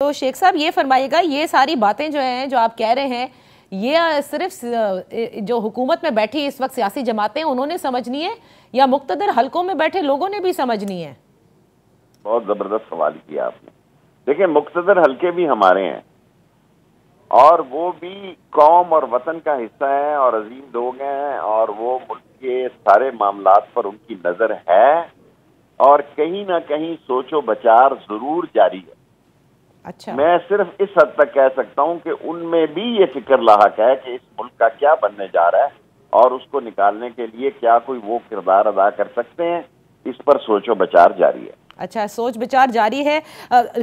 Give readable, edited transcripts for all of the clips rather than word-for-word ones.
तो शेख साहब ये फरमाइएगा, ये सारी बातें जो हैं जो आप कह रहे हैं, ये सिर्फ जो हुकूमत में बैठी इस वक्त सियासी जमातें उन्होंने समझनी है या मुख्तदर हलकों में बैठे लोगों ने भी समझनी है? बहुत जबरदस्त सवाल किया आपने। देखिए, मुख्तदर हलके भी हमारे हैं और वो भी कौम और वतन का हिस्सा है और अजीम लोग हैं और वो मुल्क के सारे मामलात पर उनकी नजर है और कहीं ना कहीं सोचो बचार जरूर जारी है। अच्छा। मैं सिर्फ इस हद तक कह सकता हूं कि उनमें भी ये फिक्र लाहक है कि इस मुल्क का क्या बनने जा रहा है और उसको निकालने के लिए क्या कोई वो किरदार अदा कर सकते हैं, इस पर सोचो बचार जारी है। अच्छा, सोच विचार जारी है।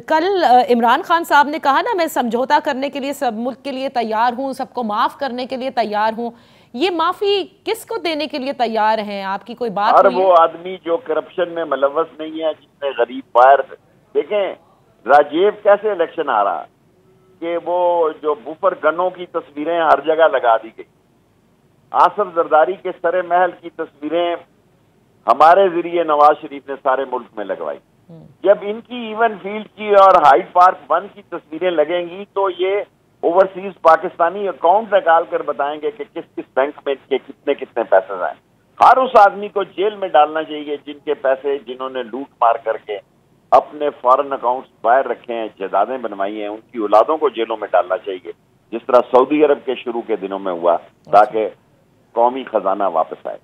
कल इमरान खान साहब ने कहा ना, मैं समझौता करने के लिए सब मुल्क के लिए तैयार हूं, सबको माफ करने के लिए तैयार हूं। ये माफी किसको देने के लिए तैयार हैं? आपकी कोई बात और हुई वो है? आदमी जो करप्शन में मुलव्वस नहीं है, जिसने गरीब बाहर देखें, राजेव कैसे इलेक्शन आ रहा कि वो जो बुफर गनों की तस्वीरें हर जगह लगा दी गई, आसफ जरदारी के सरे महल की तस्वीरें हमारे जरिए नवाज शरीफ ने सारे मुल्क में लगवाई। जब इनकी इवन फील्ड की और हाइड पार्क 1 की तस्वीरें लगेंगी तो ये ओवरसीज पाकिस्तानी अकाउंट निकाल कर बताएंगे कि किस किस बैंक में के कितने कितने पैसे आए। हर उस आदमी को जेल में डालना चाहिए जिनके पैसे, जिन्होंने लूट मार करके अपने फॉरेन अकाउंट्स बाहर रखे हैं, जायदादें बनवाई हैं, उनकी औलादों को जेलों में डालना चाहिए, जिस तरह सऊदी अरब के शुरू के दिनों में हुआ, ताकि कौमी खजाना वापस आए।